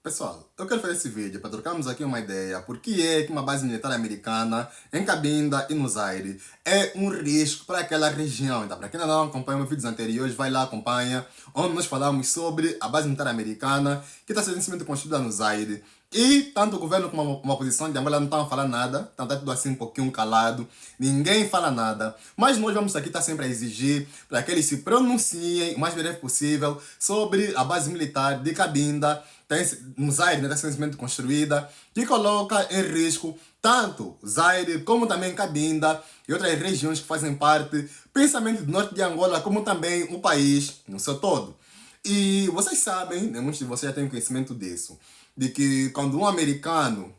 Pessoal, eu quero fazer esse vídeo para trocarmos aqui uma ideia. Por que é que uma base militar americana em Cabinda e no Zaire é um risco para aquela região? Então, para quem ainda não acompanha meus vídeos anteriores, vai lá, acompanha, onde nós falamos sobre a base militar americana que está sendo simplesmente construída no Zaire. E tanto o governo como uma oposição de Angola não estão a falar nada, está tudo assim um pouquinho calado, ninguém fala nada. Mas nós vamos aqui estar sempre a exigir para que eles se pronunciem o mais breve possível sobre a base militar de Cabinda, no Zaire, né, está sendo simplesmente construída, que coloca em risco tanto Zaire como também Cabinda e outras regiões que fazem parte, principalmente do norte de Angola, como também o país no seu todo. E vocês sabem, né, muitos de vocês já têm conhecimento disso, de que quando o americano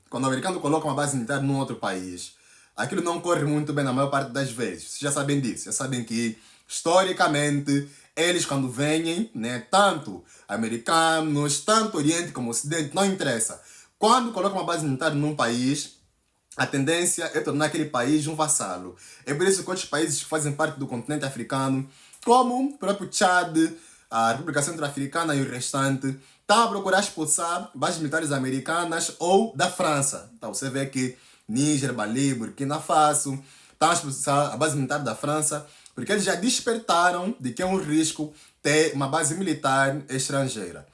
coloca uma base militar num outro país, aquilo não corre muito bem na maior parte das vezes. Vocês já sabem disso, já sabem que, historicamente, eles quando vêm, né, tanto americanos, tanto Oriente como Ocidente, não interessa. Quando colocam uma base militar num país, a tendência é tornar aquele país um vassalo. É por isso que outros países que fazem parte do continente africano, como o próprio Tchad, a República Centro-Africana e o restante, estão a procurar expulsar bases militares americanas ou da França. Então você vê que Níger, Mali, Burkina Faso estão a expulsar a base militar da França porque eles já despertaram de que é um risco ter uma base militar estrangeira.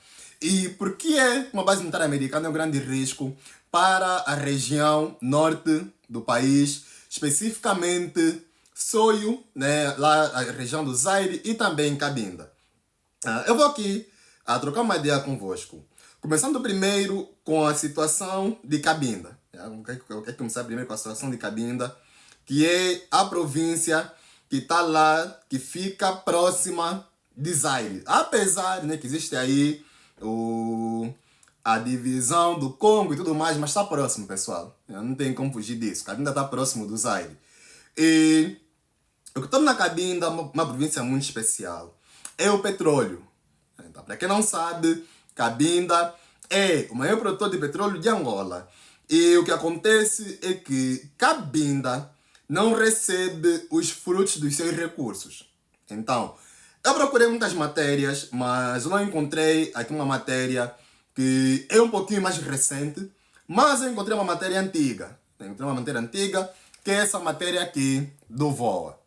E por que é uma base militar americana é um grande risco para a região norte do país, especificamente Soio, né, lá a região do Zaire e também Cabinda. Eu vou aqui trocar uma ideia convosco. Começando primeiro com a situação de Cabinda. Eu quero começar primeiro com a situação de Cabinda, que é a província que está lá, que fica próxima de Zaire. Apesar, né, que existe aí a divisão do Congo e tudo mais, mas está próximo, pessoal. Não tem como fugir disso. Cabinda está próximo do Zaire. E o que torna Cabinda uma província muito especial é o petróleo. Então, para quem não sabe, Cabinda é o maior produtor de petróleo de Angola. E o que acontece é que Cabinda não recebe os frutos dos seus recursos. Então, eu procurei muitas matérias, mas eu não encontrei aqui uma matéria que é um pouquinho mais recente, mas eu encontrei uma matéria antiga. Encontrei uma matéria antiga, que é essa matéria aqui do VOA.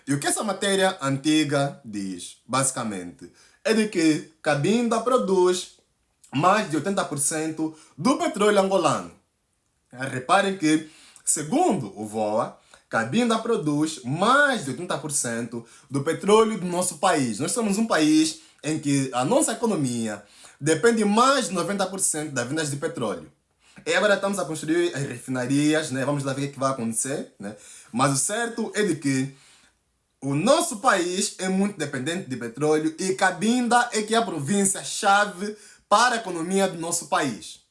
E o que essa matéria antiga diz, basicamente, é de que Cabinda produz mais de 80% do petróleo angolano. Reparem que, segundo o VOA, Cabinda produz mais de 80% do petróleo do nosso país. Nós somos um país em que a nossa economia depende mais de 90% das vendas de petróleo. E agora estamos a construir as refinarias, né? Vamos lá ver o que vai acontecer, né? Mas o certo é de que o nosso país é muito dependente de petróleo e Cabinda é que é a província-chave para a economia do nosso país.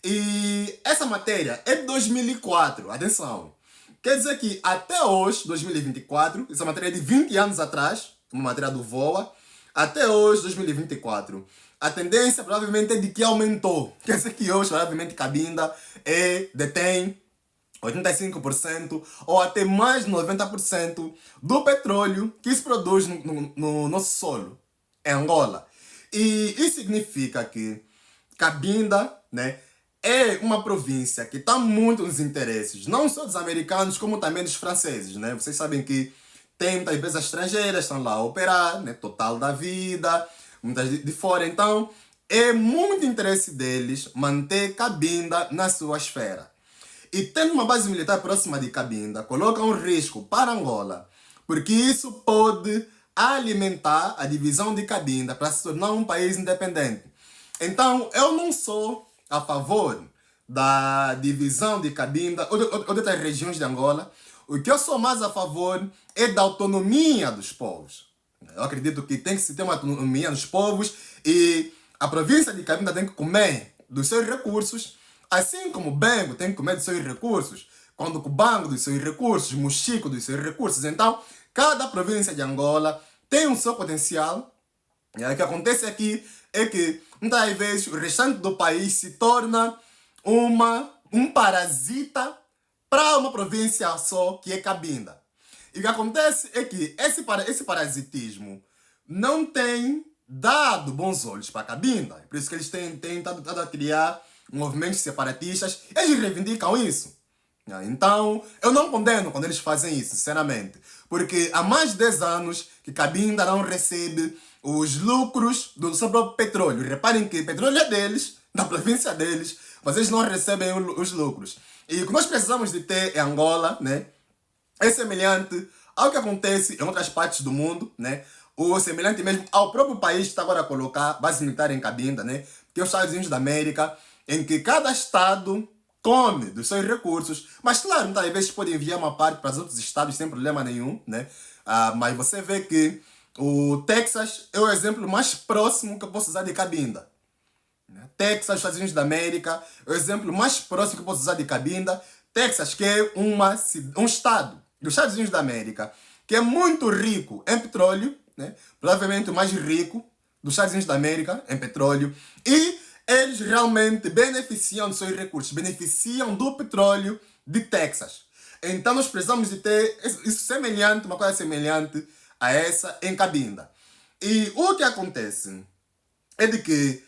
E essa matéria é de 2004, atenção. Quer dizer que até hoje, 2024, essa matéria é de 20 anos atrás, uma matéria do VOA, até hoje, 2024, a tendência provavelmente é de que aumentou. Quer dizer que hoje, provavelmente, Cabinda detém 85% ou até mais de 90% do petróleo que se produz no nosso solo, em Angola. E isso significa que Cabinda, né, é uma província que está muito nos interesses, não só dos americanos, como também dos franceses. Né? Vocês sabem que tem muitas empresas estrangeiras que estão lá a operar, né, Total da Vida, muitas de fora. Então, é muito interesse deles manter Cabinda na sua esfera. E tendo uma base militar próxima de Cabinda, coloca um risco para Angola, porque isso pode alimentar a divisão de Cabinda para se tornar um país independente. Então, eu não sou a favor da divisão de Cabinda ou de outras regiões de Angola. O que eu sou mais a favor é da autonomia dos povos. Eu acredito que tem que se ter uma autonomia dos povos e a província de Cabinda tem que comer dos seus recursos, assim como Bengo tem que comer dos seus recursos, quando Cubango dos seus recursos, Mochico dos seus recursos. Então, cada província de Angola tem o seu potencial. E o que acontece aqui é que, muitas vezes, o restante do país se torna um parasita para uma província só, que é Cabinda. E o que acontece é que esse parasitismo não tem dado bons olhos para Cabinda. Por isso que eles têm estado a criar movimentos separatistas. Eles reivindicam isso. Então, eu não condeno quando eles fazem isso, sinceramente. Porque há mais de 10 anos que Cabinda não recebe os lucros do seu próprio petróleo. Reparem que o petróleo é deles, da província deles, mas eles não recebem os lucros. E o que nós precisamos de ter em Angola, né, é semelhante ao que acontece em outras partes do mundo, né? Ou semelhante mesmo ao próprio país que está agora a colocar base militar em Cabinda, né? Que é os Estados Unidos da América, em que cada estado come dos seus recursos, mas claro, muitas vezes pode enviar uma parte para os outros estados sem problema nenhum, né? Mas você vê que o Texas é o exemplo mais próximo que eu posso usar de Cabinda. Texas, Estados Unidos da América, é o exemplo mais próximo que eu posso usar de Cabinda. Texas, que é um estado dos Estados Unidos da América, que é muito rico em petróleo, né? Provavelmente o mais rico dos Estados Unidos da América em petróleo, e eles realmente beneficiam dos seus recursos, beneficiam do petróleo de Texas. Então nós precisamos de ter isso semelhante, uma coisa semelhante a essa em Cabinda. E o que acontece é de que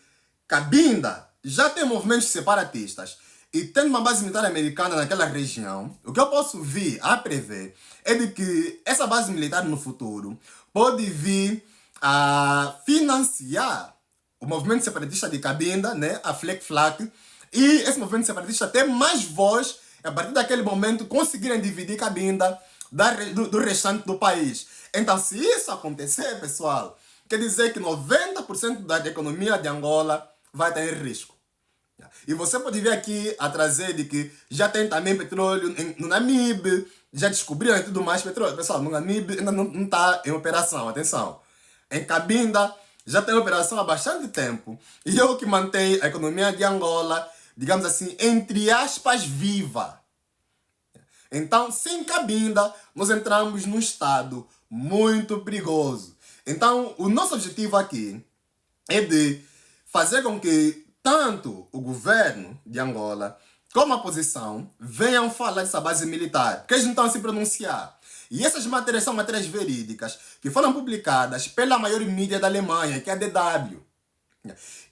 Cabinda já tem movimentos separatistas e tendo uma base militar americana naquela região, o que eu posso vir a prever é de que essa base militar no futuro pode vir a financiar o movimento separatista de Cabinda, né, a Fleck Flak, e esse movimento separatista ter mais voz a partir daquele momento conseguirem dividir Cabinda do restante do país. Então, se isso acontecer, pessoal, quer dizer que 90% da economia de Angola vai estar em risco. E você pode ver aqui a trazer de que já tem também petróleo no Namibe, já descobriram e tudo mais petróleo. Pessoal, no Namibe ainda não está em operação, atenção. Em Cabinda já tem operação há bastante tempo. E é o que mantém a economia de Angola, digamos assim, entre aspas, viva. Então, sem Cabinda, nós entramos num estado muito perigoso. Então, o nosso objetivo aqui é de fazer com que tanto o governo de Angola como a oposição venham falar dessa base militar, porque eles não estão a se pronunciar. E essas matérias são matérias verídicas que foram publicadas pela maior mídia da Alemanha, que é a DW.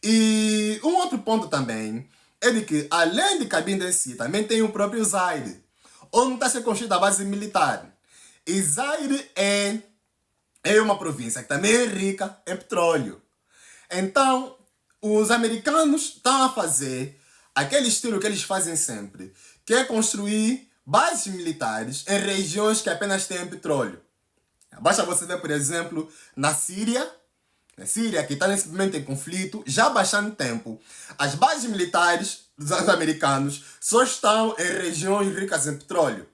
E um outro ponto também é de que, além de Cabinda em si, também tem o próprio Zaire, onde está sendo construída a base militar. E Zaire é uma província que também é rica em petróleo. Então, os americanos estão a fazer aquele estilo que eles fazem sempre, que é construir bases militares em regiões que apenas têm petróleo. Basta você ver, por exemplo, na Síria, que está nesse momento em conflito, já há bastante tempo. As bases militares dos americanos só estão em regiões ricas em petróleo.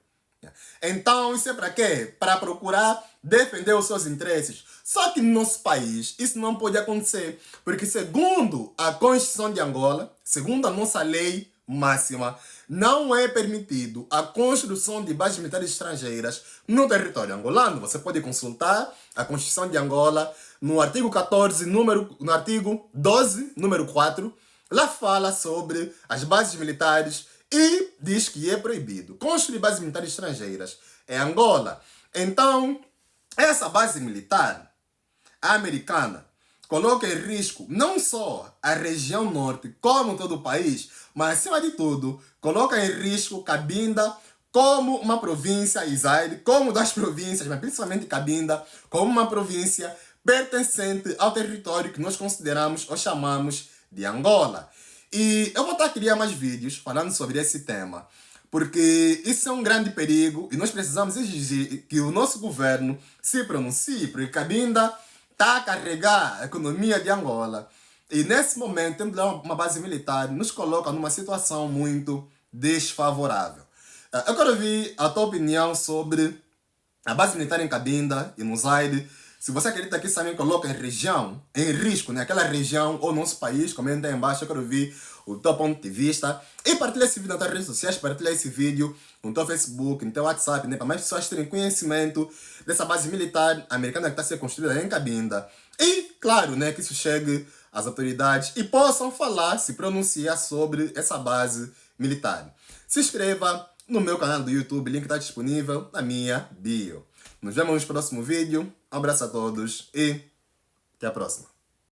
Então, isso é para quê? Para procurar defender os seus interesses. Só que no nosso país, isso não pode acontecer. Porque segundo a Constituição de Angola, segundo a nossa lei máxima, não é permitido a construção de bases militares estrangeiras no território angolano. Você pode consultar a Constituição de Angola no artigo 14, no artigo 12, número 4. Lá fala sobre as bases militares e diz que é proibido construir bases militares estrangeiras em Angola. Então, essa base militar americana coloca em risco não só a região norte, como todo o país, mas, acima de tudo, coloca em risco Cabinda como uma província, e Zaire como das províncias, mas principalmente Cabinda, como uma província pertencente ao território que nós consideramos ou chamamos de Angola. E eu vou estar a criar mais vídeos falando sobre esse tema, porque isso é um grande perigo e nós precisamos exigir que o nosso governo se pronuncie, porque Cabinda está a carregar a economia de Angola. E nesse momento, tendo uma base militar, nos coloca numa situação muito desfavorável. Eu quero ouvir a tua opinião sobre a base militar em Cabinda e no Zaire. Se você acredita que isso também coloca em risco, né? Aquela região ou nosso país, comenta aí embaixo, eu quero ouvir o teu ponto de vista. E partilha esse vídeo nas tuas redes sociais, partilha esse vídeo no teu Facebook, no teu WhatsApp, né? Para mais pessoas terem conhecimento dessa base militar americana que está sendo construída em Cabinda. E, claro, né, que isso chegue às autoridades e possam falar, se pronunciar sobre essa base militar. Se inscreva no meu canal do YouTube, o link está disponível na minha bio. Nos vemos no próximo vídeo. Um abraço a todos e até a próxima.